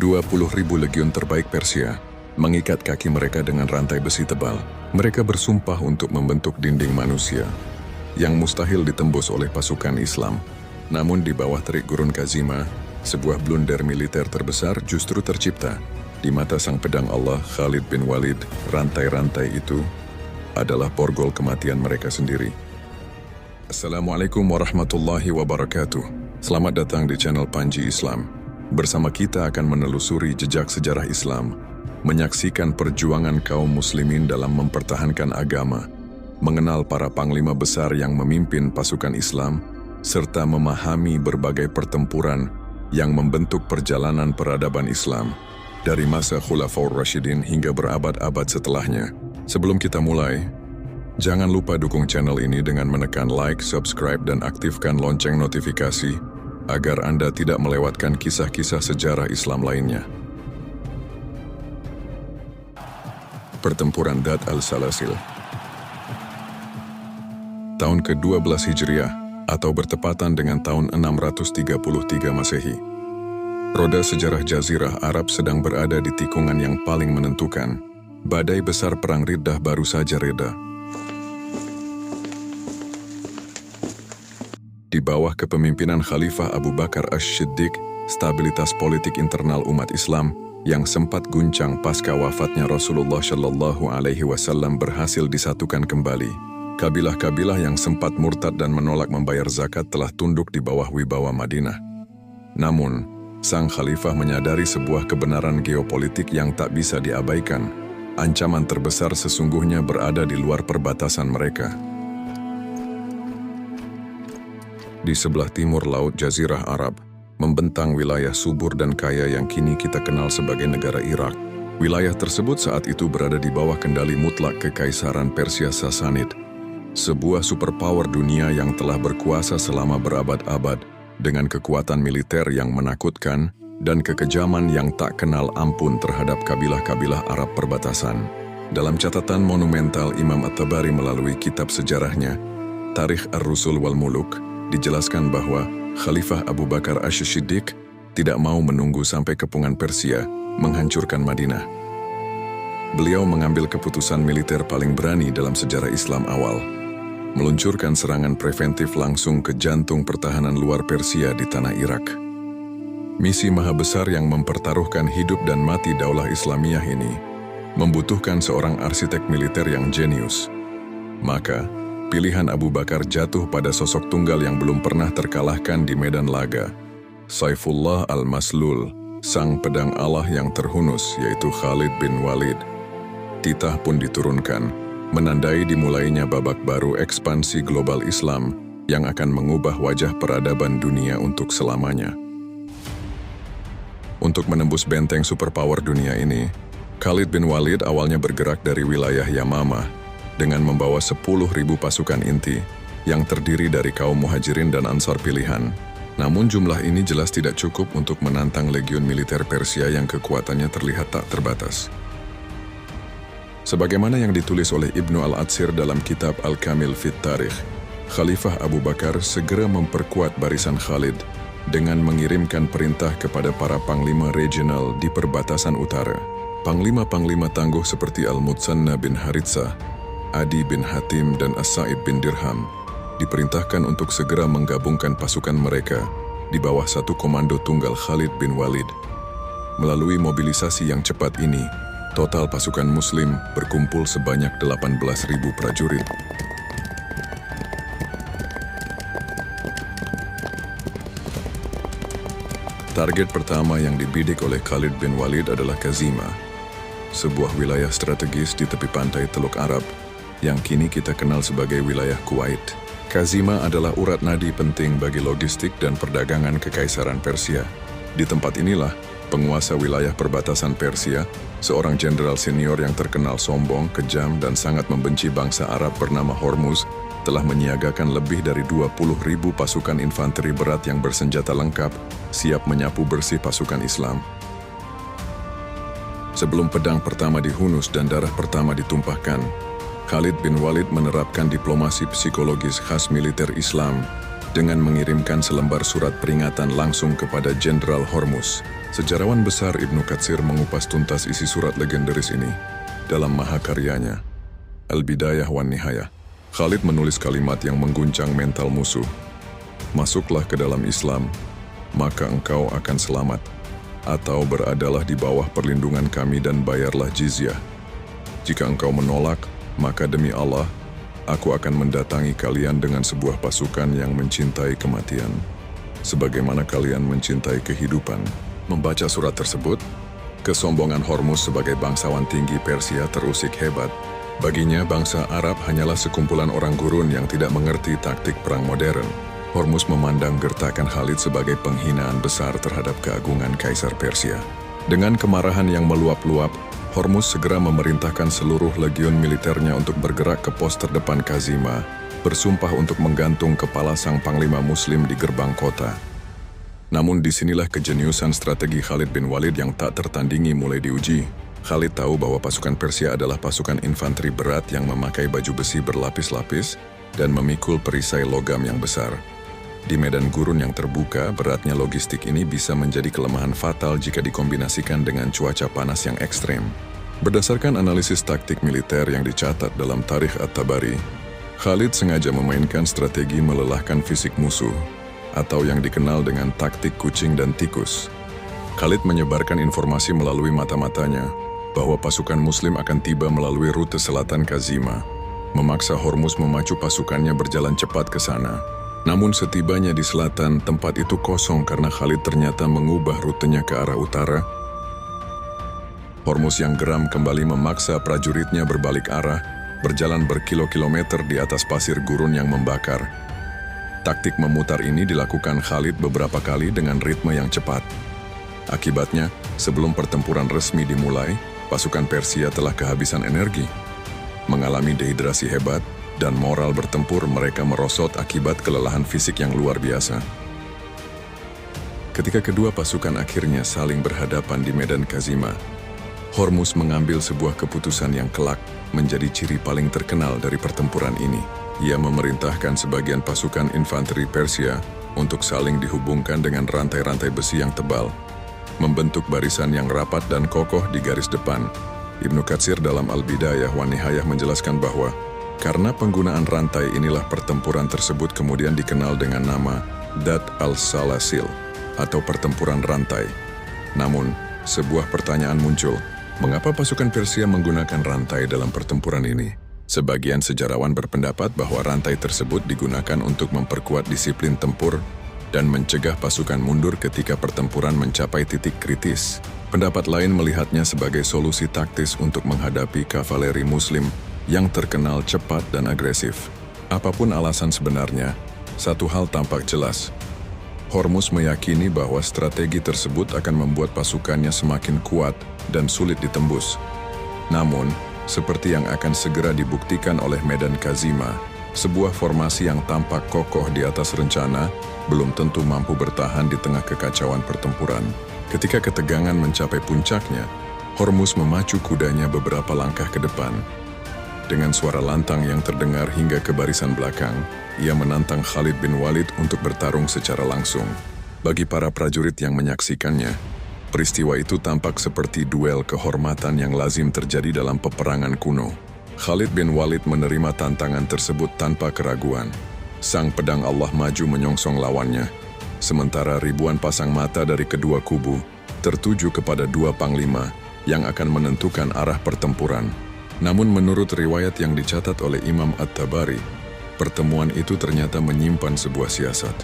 20.000 legiun terbaik Persia mengikat kaki mereka dengan rantai besi tebal. Mereka bersumpah untuk membentuk dinding manusia yang mustahil ditembus oleh pasukan Islam. Namun di bawah terik gurun Kazima, sebuah blunder militer terbesar justru tercipta. Di mata sang pedang Allah, Khalid bin Walid, rantai-rantai itu adalah borgol kematian mereka sendiri. Assalamualaikum warahmatullahi wabarakatuh. Selamat datang di channel Panji Islam. Bersama kita akan menelusuri jejak sejarah Islam, menyaksikan perjuangan kaum muslimin dalam mempertahankan agama, mengenal para panglima besar yang memimpin pasukan Islam, serta memahami berbagai pertempuran yang membentuk perjalanan peradaban Islam dari masa Khulafaur Rasyidin hingga berabad-abad setelahnya. Sebelum kita mulai, jangan lupa dukung channel ini dengan menekan like, subscribe, dan aktifkan lonceng notifikasi agar Anda tidak melewatkan kisah-kisah sejarah Islam lainnya. Pertempuran Dhat al-Salasil. Tahun ke-12 Hijriah atau bertepatan dengan tahun 633 Masehi. Roda sejarah Jazirah Arab sedang berada di tikungan yang paling menentukan. Badai besar perang Riddah baru saja reda. Di bawah kepemimpinan Khalifah Abu Bakar Ash-Shiddiq, stabilitas politik internal umat Islam yang sempat guncang pasca wafatnya Rasulullah Shallallahu Alaihi Wasallam berhasil disatukan kembali. Kabilah-kabilah yang sempat murtad dan menolak membayar zakat telah tunduk di bawah wibawa Madinah. Namun, sang khalifah menyadari sebuah kebenaran geopolitik yang tak bisa diabaikan. Ancaman terbesar sesungguhnya berada di luar perbatasan mereka. Di sebelah timur Laut Jazirah Arab, membentang wilayah subur dan kaya yang kini kita kenal sebagai negara Irak. Wilayah tersebut saat itu berada di bawah kendali mutlak Kekaisaran Persia Sassanid, sebuah superpower dunia yang telah berkuasa selama berabad-abad dengan kekuatan militer yang menakutkan dan kekejaman yang tak kenal ampun terhadap kabilah-kabilah Arab perbatasan. Dalam catatan monumental Imam At-Tabari melalui kitab sejarahnya, Tarikh Ar-Rusul wal Muluk, dijelaskan bahwa Khalifah Abu Bakar Ash-Shiddiq tidak mau menunggu sampai kepungan Persia menghancurkan Madinah. Beliau mengambil keputusan militer paling berani dalam sejarah Islam awal, meluncurkan serangan preventif langsung ke jantung pertahanan luar Persia di tanah Irak. Misi maha besar yang mempertaruhkan hidup dan mati daulah Islamiyah ini membutuhkan seorang arsitek militer yang jenius. Maka, pilihan Abu Bakar jatuh pada sosok tunggal yang belum pernah terkalahkan di medan laga, Saifullah al-Maslul, sang pedang Allah yang terhunus, yaitu Khalid bin Walid. Titah pun diturunkan, menandai dimulainya babak baru ekspansi global Islam yang akan mengubah wajah peradaban dunia untuk selamanya. Untuk menembus benteng superpower dunia ini, Khalid bin Walid awalnya bergerak dari wilayah Yamamah dengan membawa 10.000 pasukan inti yang terdiri dari kaum muhajirin dan ansar pilihan. Namun jumlah ini jelas tidak cukup untuk menantang legiun militer Persia yang kekuatannya terlihat tak terbatas. Sebagaimana yang ditulis oleh Ibnu Al-Atsir dalam kitab Al-Kamil Fit Tarikh, Khalifah Abu Bakar segera memperkuat barisan Khalid dengan mengirimkan perintah kepada para panglima regional di perbatasan utara. Panglima-panglima tangguh seperti Al-Mutsanna bin Haritsah, Adi bin Hatim, dan As-Sa'ib bin Dirham diperintahkan untuk segera menggabungkan pasukan mereka di bawah satu komando tunggal Khalid bin Walid. Melalui mobilisasi yang cepat ini, total pasukan Muslim berkumpul sebanyak 18.000 prajurit. Target pertama yang dibidik oleh Khalid bin Walid adalah Kazima, sebuah wilayah strategis di tepi pantai Teluk Arab yang kini kita kenal sebagai wilayah Kuwait. Kazima adalah urat nadi penting bagi logistik dan perdagangan Kekaisaran Persia. Di tempat inilah, penguasa wilayah perbatasan Persia, seorang jenderal senior yang terkenal sombong, kejam, dan sangat membenci bangsa Arab bernama Hormuz, telah menyiagakan lebih dari 20.000 pasukan infanteri berat yang bersenjata lengkap, siap menyapu bersih pasukan Islam. Sebelum pedang pertama dihunus dan darah pertama ditumpahkan, Khalid bin Walid menerapkan diplomasi psikologis khas militer Islam dengan mengirimkan selembar surat peringatan langsung kepada Jenderal Hormuz. Sejarawan besar Ibnu Katsir mengupas tuntas isi surat legendaris ini dalam mahakaryanya, Al-Bidayah wan Nihayah. Khalid menulis kalimat yang mengguncang mental musuh. Masuklah ke dalam Islam, maka engkau akan selamat. Atau beradalah di bawah perlindungan kami dan bayarlah jizyah. Jika engkau menolak, maka demi Allah, aku akan mendatangi kalian dengan sebuah pasukan yang mencintai kematian, sebagaimana kalian mencintai kehidupan. Membaca surat tersebut, kesombongan Hormuz sebagai bangsawan tinggi Persia terusik hebat. Baginya, bangsa Arab hanyalah sekumpulan orang gurun yang tidak mengerti taktik perang modern. Hormuz memandang gertakan Khalid sebagai penghinaan besar terhadap keagungan Kaisar Persia. Dengan kemarahan yang meluap-luap, Hormuz segera memerintahkan seluruh legiun militernya untuk bergerak ke pos terdepan Kazima, bersumpah untuk menggantung kepala sang panglima muslim di gerbang kota. Namun disinilah kejeniusan strategi Khalid bin Walid yang tak tertandingi mulai diuji. Khalid tahu bahwa pasukan Persia adalah pasukan infanteri berat yang memakai baju besi berlapis-lapis dan memikul perisai logam yang besar. Di medan gurun yang terbuka, beratnya logistik ini bisa menjadi kelemahan fatal jika dikombinasikan dengan cuaca panas yang ekstrem. Berdasarkan analisis taktik militer yang dicatat dalam Tarikh At-Tabari, Khalid sengaja memainkan strategi melelahkan fisik musuh, atau yang dikenal dengan taktik kucing dan tikus. Khalid menyebarkan informasi melalui mata-matanya bahwa pasukan muslim akan tiba melalui rute selatan Kazima, memaksa Hormuz memacu pasukannya berjalan cepat ke sana. Namun setibanya di selatan, tempat itu kosong karena Khalid ternyata mengubah rutenya ke arah utara. Hormuz yang geram kembali memaksa prajuritnya berbalik arah, berjalan berkilo-kilometer di atas pasir gurun yang membakar. Taktik memutar ini dilakukan Khalid beberapa kali dengan ritme yang cepat. Akibatnya, sebelum pertempuran resmi dimulai, pasukan Persia telah kehabisan energi, mengalami dehidrasi hebat, dan moral bertempur mereka merosot akibat kelelahan fisik yang luar biasa. Ketika kedua pasukan akhirnya saling berhadapan di medan Kazima, Hormuz mengambil sebuah keputusan yang kelak menjadi ciri paling terkenal dari pertempuran ini. Ia memerintahkan sebagian pasukan infanteri Persia untuk saling dihubungkan dengan rantai-rantai besi yang tebal, membentuk barisan yang rapat dan kokoh di garis depan. Ibnu Katsir dalam Al-Bidayah wan Nihayah menjelaskan bahwa karena penggunaan rantai inilah pertempuran tersebut kemudian dikenal dengan nama Dat al-Salasil atau pertempuran rantai. Namun, sebuah pertanyaan muncul, mengapa pasukan Persia menggunakan rantai dalam pertempuran ini? Sebagian sejarawan berpendapat bahwa rantai tersebut digunakan untuk memperkuat disiplin tempur dan mencegah pasukan mundur ketika pertempuran mencapai titik kritis. Pendapat lain melihatnya sebagai solusi taktis untuk menghadapi kavaleri muslim yang terkenal cepat dan agresif. Apapun alasan sebenarnya, satu hal tampak jelas. Hormuz meyakini bahwa strategi tersebut akan membuat pasukannya semakin kuat dan sulit ditembus. Namun, seperti yang akan segera dibuktikan oleh medan Kazima, sebuah formasi yang tampak kokoh di atas rencana belum tentu mampu bertahan di tengah kekacauan pertempuran. Ketika ketegangan mencapai puncaknya, Hormuz memacu kudanya beberapa langkah ke depan. Dengan suara lantang yang terdengar hingga ke barisan belakang, ia menantang Khalid bin Walid untuk bertarung secara langsung. Bagi para prajurit yang menyaksikannya, peristiwa itu tampak seperti duel kehormatan yang lazim terjadi dalam peperangan kuno. Khalid bin Walid menerima tantangan tersebut tanpa keraguan. Sang pedang Allah maju menyongsong lawannya, sementara ribuan pasang mata dari kedua kubu tertuju kepada dua panglima yang akan menentukan arah pertempuran. Namun menurut riwayat yang dicatat oleh Imam At-Tabari, pertemuan itu ternyata menyimpan sebuah siasat.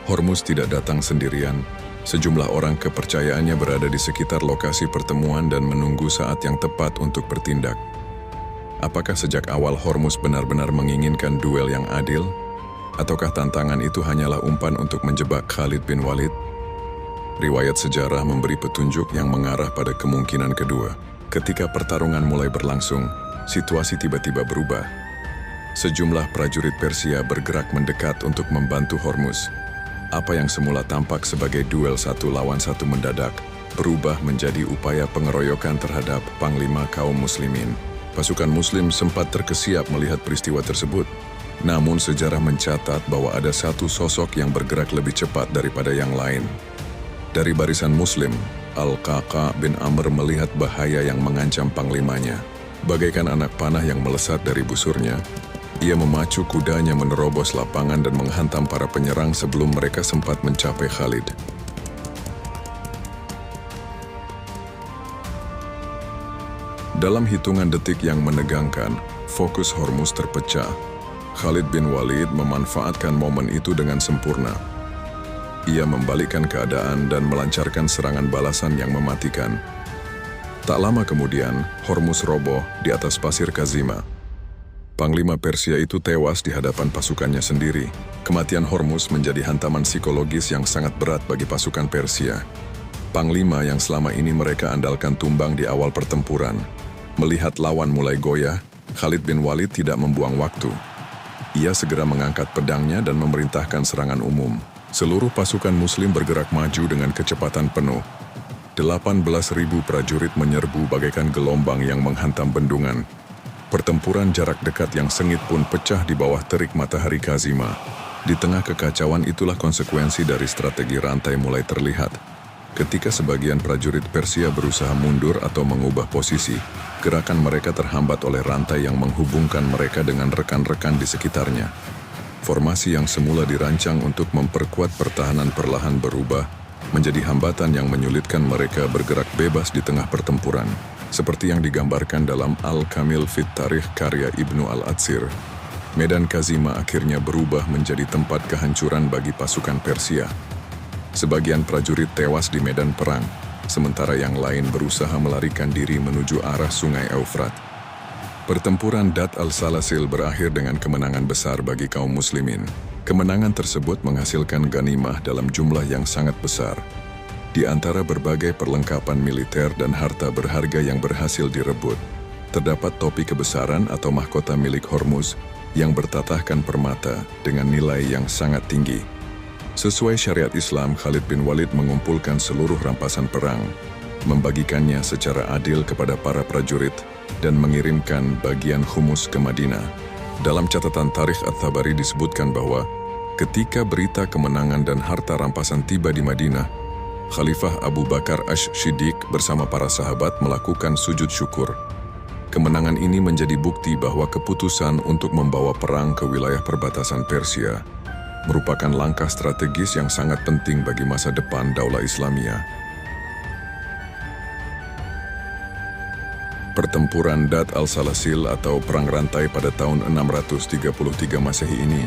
Hormuz tidak datang sendirian. Sejumlah orang kepercayaannya berada di sekitar lokasi pertemuan dan menunggu saat yang tepat untuk bertindak. Apakah sejak awal Hormuz benar-benar menginginkan duel yang adil? Ataukah tantangan itu hanyalah umpan untuk menjebak Khalid bin Walid? Riwayat sejarah memberi petunjuk yang mengarah pada kemungkinan kedua. Ketika pertarungan mulai berlangsung, situasi tiba-tiba berubah. Sejumlah prajurit Persia bergerak mendekat untuk membantu Hormuz. Apa yang semula tampak sebagai duel satu lawan satu mendadak berubah menjadi upaya pengeroyokan terhadap panglima kaum muslimin. Pasukan muslim sempat terkesiap melihat peristiwa tersebut. Namun sejarah mencatat bahwa ada satu sosok yang bergerak lebih cepat daripada yang lain. Dari barisan Muslim, Al-Qaqa bin Amr melihat bahaya yang mengancam panglimanya. Bagaikan anak panah yang melesat dari busurnya, ia memacu kudanya menerobos lapangan dan menghantam para penyerang sebelum mereka sempat mencapai Khalid. Dalam hitungan detik yang menegangkan, fokus Hormuz terpecah. Khalid bin Walid memanfaatkan momen itu dengan sempurna. Ia membalikkan keadaan dan melancarkan serangan balasan yang mematikan. Tak lama kemudian, Hormuz roboh di atas pasir Kazima. Panglima Persia itu tewas di hadapan pasukannya sendiri. Kematian Hormuz menjadi hantaman psikologis yang sangat berat bagi pasukan Persia. Panglima yang selama ini mereka andalkan tumbang di awal pertempuran. Melihat lawan mulai goyah, Khalid bin Walid tidak membuang waktu. Ia segera mengangkat pedangnya dan memerintahkan serangan umum. Seluruh pasukan Muslim bergerak maju dengan kecepatan penuh. 18.000 prajurit menyerbu bagaikan gelombang yang menghantam bendungan. Pertempuran jarak dekat yang sengit pun pecah di bawah terik matahari Kazima. Di tengah kekacauan itulah konsekuensi dari strategi rantai mulai terlihat. Ketika sebagian prajurit Persia berusaha mundur atau mengubah posisi, gerakan mereka terhambat oleh rantai yang menghubungkan mereka dengan rekan-rekan di sekitarnya. Formasi yang semula dirancang untuk memperkuat pertahanan perlahan berubah menjadi hambatan yang menyulitkan mereka bergerak bebas di tengah pertempuran, seperti yang digambarkan dalam Al-Kamil Fit Tarikh karya Ibnu Al-Atsir. Medan Kazima akhirnya berubah menjadi tempat kehancuran bagi pasukan Persia. Sebagian prajurit tewas di medan perang, sementara yang lain berusaha melarikan diri menuju arah sungai Eufrat. Pertempuran Dat al-Salasil berakhir dengan kemenangan besar bagi kaum muslimin. Kemenangan tersebut menghasilkan ganimah dalam jumlah yang sangat besar. Di antara berbagai perlengkapan militer dan harta berharga yang berhasil direbut, terdapat topi kebesaran atau mahkota milik Hormuz yang bertatahkan permata dengan nilai yang sangat tinggi. Sesuai syariat Islam, Khalid bin Walid mengumpulkan seluruh rampasan perang, membagikannya secara adil kepada para prajurit, dan mengirimkan bagian khumus ke Madinah. Dalam catatan Tarikh At-Tabari disebutkan bahwa ketika berita kemenangan dan harta rampasan tiba di Madinah, Khalifah Abu Bakar Ash-Shiddiq bersama para sahabat melakukan sujud syukur. Kemenangan ini menjadi bukti bahwa keputusan untuk membawa perang ke wilayah perbatasan Persia merupakan langkah strategis yang sangat penting bagi masa depan Daulah Islamiyah. Pertempuran Dat al-Salasil atau Perang Rantai pada tahun 633 Masehi ini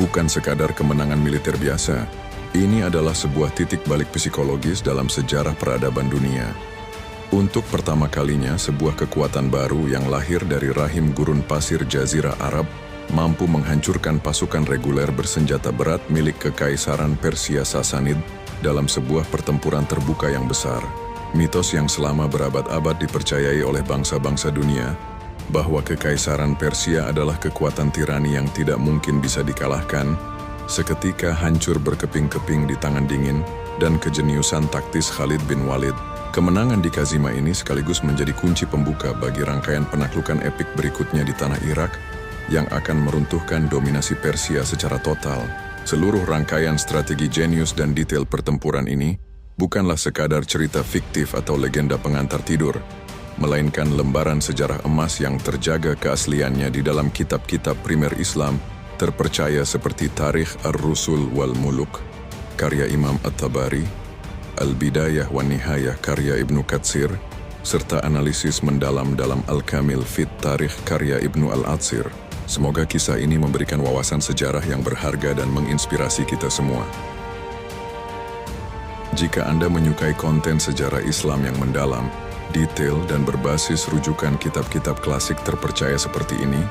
bukan sekadar kemenangan militer biasa. Ini adalah sebuah titik balik psikologis dalam sejarah peradaban dunia. Untuk pertama kalinya, sebuah kekuatan baru yang lahir dari rahim gurun pasir Jazirah Arab mampu menghancurkan pasukan reguler bersenjata berat milik Kekaisaran Persia Sasanid dalam sebuah pertempuran terbuka yang besar. Mitos yang selama berabad-abad dipercayai oleh bangsa-bangsa dunia bahwa Kekaisaran Persia adalah kekuatan tirani yang tidak mungkin bisa dikalahkan, seketika hancur berkeping-keping di tangan dingin dan kejeniusan taktis Khalid bin Walid. Kemenangan di Kazima ini sekaligus menjadi kunci pembuka bagi rangkaian penaklukan epik berikutnya di tanah Irak yang akan meruntuhkan dominasi Persia secara total. Seluruh rangkaian strategi jenius dan detail pertempuran ini bukanlah sekadar cerita fiktif atau legenda pengantar tidur, melainkan lembaran sejarah emas yang terjaga keasliannya di dalam kitab-kitab primer Islam terpercaya seperti Tarikh Ar-Rusul wal Muluk, karya Imam At-Tabari, Al-Bidayah wan Nihayah karya Ibnu Katsir, serta analisis mendalam dalam Al-Kamil Fit Tarikh karya Ibnu Al-Atsir. Semoga kisah ini memberikan wawasan sejarah yang berharga dan menginspirasi kita semua. Jika Anda menyukai konten sejarah Islam yang mendalam, detail, dan berbasis rujukan kitab-kitab klasik terpercaya seperti ini,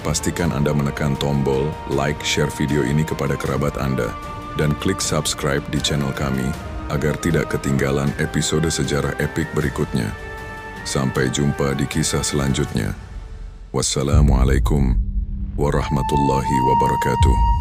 pastikan Anda menekan tombol like, share video ini kepada kerabat Anda, dan klik subscribe di channel kami agar tidak ketinggalan episode sejarah epik berikutnya. Sampai jumpa di kisah selanjutnya. Wassalamualaikum warahmatullahi wabarakatuh.